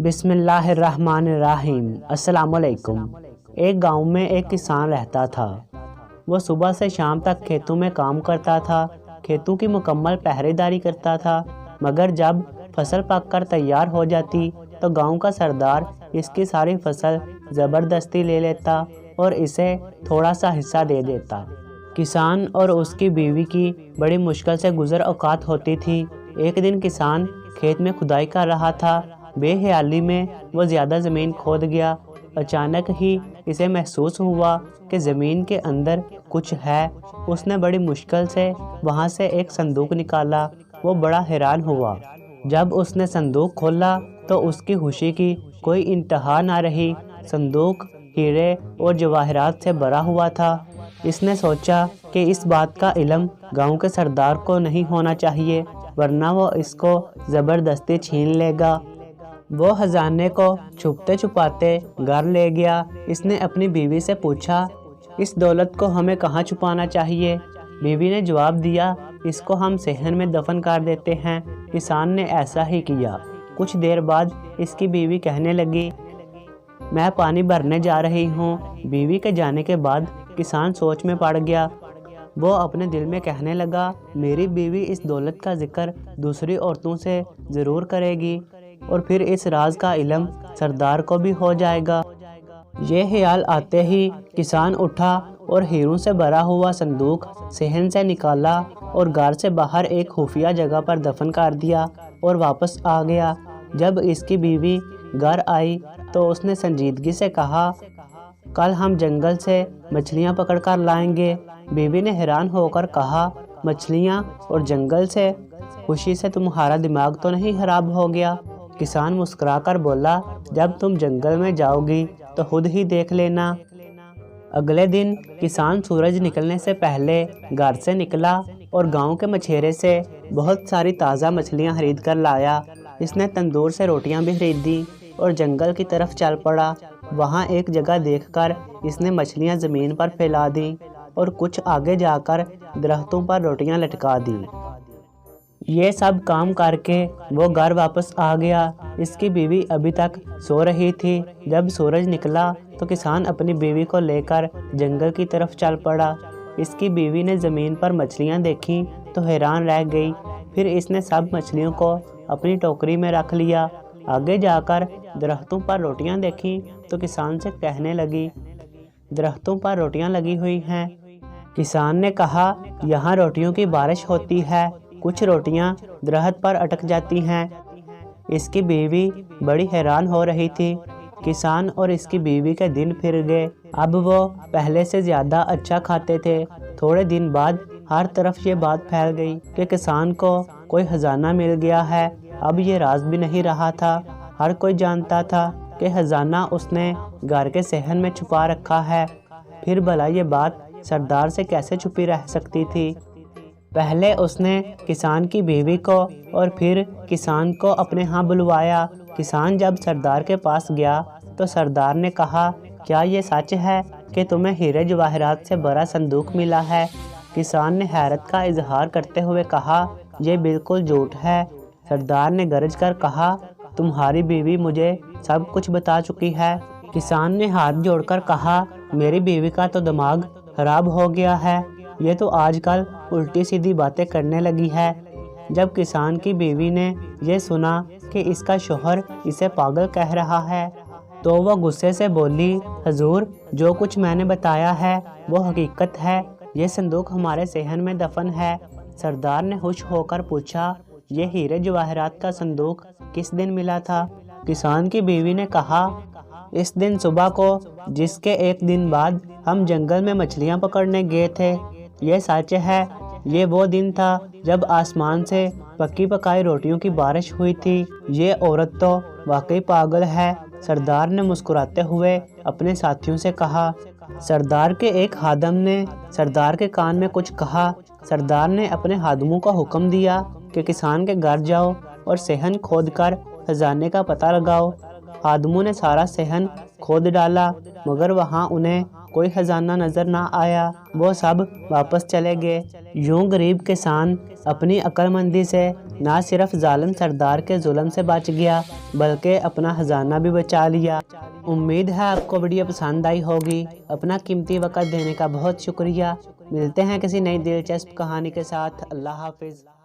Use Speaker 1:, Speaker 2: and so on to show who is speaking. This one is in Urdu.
Speaker 1: بسم اللہ الرحمن الرحیم۔ السلام علیکم۔ ایک گاؤں میں ایک کسان رہتا تھا۔ وہ صبح سے شام تک کھیتوں میں کام کرتا تھا، کھیتوں کی مکمل پہرے داری کرتا تھا، مگر جب فصل پک کر تیار ہو جاتی تو گاؤں کا سردار اس کی ساری فصل زبردستی لے لیتا اور اسے تھوڑا سا حصہ دے دیتا۔ کسان اور اس کی بیوی کی بڑی مشکل سے گزر اوقات ہوتی تھی۔ ایک دن کسان کھیت میں کھدائی کر رہا تھا، بے خیالی میں وہ زیادہ زمین کھود گیا۔ اچانک ہی اسے محسوس ہوا کہ زمین کے اندر کچھ ہے۔ اس نے بڑی مشکل سے وہاں سے ایک صندوق نکالا۔ وہ بڑا حیران ہوا۔ جب اس نے صندوق کھولا تو اس کی خوشی کی کوئی انتہا نہ رہی۔ صندوق ہیرے اور جواہرات سے بھرا ہوا تھا۔ اس نے سوچا کہ اس بات کا علم گاؤں کے سردار کو نہیں ہونا چاہیے، ورنہ وہ اس کو زبردستی چھین لے گا۔ وہ خزانے کو چھپتے چھپاتے گھر لے گیا۔ اس نے اپنی بیوی سے پوچھا، اس دولت کو ہمیں کہاں چھپانا چاہیے؟ بیوی نے جواب دیا، اس کو ہم صحن میں دفن کر دیتے ہیں۔ کسان نے ایسا ہی کیا۔ کچھ دیر بعد اس کی بیوی کہنے لگی، میں پانی بھرنے جا رہی ہوں۔ بیوی کے جانے کے بعد کسان سوچ میں پڑ گیا۔ وہ اپنے دل میں کہنے لگا، میری بیوی اس دولت کا ذکر دوسری عورتوں سے ضرور کرے گی اور پھر اس راز کا علم سردار کو بھی ہو جائے گا۔ یہ خیال آتے ہی کسان اٹھا اور ہیروں سے بھرا ہوا صندوق صحن سے نکالا اور گھر سے باہر ایک خفیہ جگہ پر دفن کر دیا اور واپس آ گیا۔ جب اس کی بیوی گھر آئی تو اس نے سنجیدگی سے کہا، کل ہم جنگل سے مچھلیاں پکڑ کر لائیں گے۔ بیوی نے حیران ہو کر کہا، مچھلیاں اور جنگل سے؟ خوشی سے تمہارا دماغ تو نہیں خراب ہو گیا؟ کسان مسکرا کر بولا، جب تم جنگل میں جاؤ گی تو خود ہی دیکھ لینا۔ اگلے دن کسان سورج نکلنے سے پہلے گھر سے نکلا اور گاؤں کے مچھیرے سے بہت ساری تازہ مچھلیاں خرید کر لایا۔ اس نے تندور سے روٹیاں بھی خریدی اور جنگل کی طرف چل پڑا۔ وہاں ایک جگہ دیکھ کر اس نے مچھلیاں زمین پر پھیلا دیں اور کچھ آگے جا کر درختوں پر روٹیاں لٹکا دیں۔ یہ سب کام کر کے وہ گھر واپس آ گیا۔ اس کی بیوی ابھی تک سو رہی تھی۔ جب سورج نکلا تو کسان اپنی بیوی کو لے کر جنگل کی طرف چل پڑا۔ اس کی بیوی نے زمین پر مچھلیاں دیکھیں تو حیران رہ گئی۔ پھر اس نے سب مچھلیوں کو اپنی ٹوکری میں رکھ لیا۔ آگے جا کر درختوں پر روٹیاں دیکھیں تو کسان سے کہنے لگی، درختوں پر روٹیاں لگی ہوئی ہیں۔ کسان نے کہا، یہاں روٹیوں کی بارش ہوتی ہے، کچھ روٹیاں درخت پر اٹک جاتی ہیں۔ اس کی بیوی بڑی حیران ہو رہی تھی۔ کسان اور اس کی بیوی کے دن پھر گئے۔ اب وہ پہلے سے زیادہ اچھا کھاتے تھے۔ تھوڑے دن بعد ہر طرف یہ بات پھیل گئی کہ کسان کو کوئی خزانہ مل گیا ہے۔ اب یہ راز بھی نہیں رہا تھا۔ ہر کوئی جانتا تھا کہ خزانہ اس نے گھر کے صحن میں چھپا رکھا ہے۔ پھر بھلا یہ بات سردار سے کیسے چھپی رہ سکتی تھی؟ پہلے اس نے کسان کی بیوی کو اور پھر کسان کو اپنے ہاں بلوایا۔ کسان جب سردار کے پاس گیا تو سردار نے کہا، کیا یہ سچ ہے کہ تمہیں ہیرے جواہرات سے بھرا صندوق ملا ہے؟ کسان نے حیرت کا اظہار کرتے ہوئے کہا، یہ بالکل جھوٹ ہے۔ سردار نے گرج کر کہا، تمہاری بیوی مجھے سب کچھ بتا چکی ہے۔ کسان نے ہاتھ جوڑ کر کہا، میری بیوی کا تو دماغ خراب ہو گیا ہے، یہ تو آج کل الٹی سیدھی باتیں کرنے لگی ہے۔ جب کسان کی بیوی نے یہ سنا کہ اس کا شوہر اسے پاگل کہہ رہا ہے تو وہ غصے سے بولی، حضور، جو کچھ میں نے بتایا ہے وہ حقیقت ہے، یہ صندوق ہمارے صحن میں دفن ہے۔ سردار نے خوش ہو کر پوچھا، یہ ہیرے جواہرات کا صندوق کس دن ملا تھا؟ کسان کی بیوی نے کہا، اس دن صبح کو، جس کے ایک دن بعد ہم جنگل میں مچھلیاں پکڑنے گئے تھے۔ یہ سچ ہے، یہ وہ دن تھا جب آسمان سے پکی پکائی روٹیوں کی بارش ہوئی تھی۔ یہ عورت تو واقعی پاگل ہے۔ سردار نے مسکراتے ہوئے اپنے ساتھیوں سے کہا۔ سردار کے ایک خادم نے سردار کے کان میں کچھ کہا۔ سردار نے اپنے خادموں کو حکم دیا کہ کسان کے گھر جاؤ اور صحن کھود کر خزانے کا پتہ لگاؤ۔ خادموں نے سارا صحن کھود ڈالا، مگر وہاں انہیں کوئی خزانہ نظر نہ آیا، وہ سب واپس چلے گئے۔ یوں غریب کسان اپنی عقل مندی سے نہ صرف ظالم سردار کے ظلم سے بچ گیا بلکہ اپنا خزانہ بھی بچا لیا۔ امید ہے آپ کو ویڈیو پسند آئی ہوگی۔ اپنا قیمتی وقت دینے کا بہت شکریہ۔ ملتے ہیں کسی نئی دلچسپ کہانی کے ساتھ۔ اللہ حافظ۔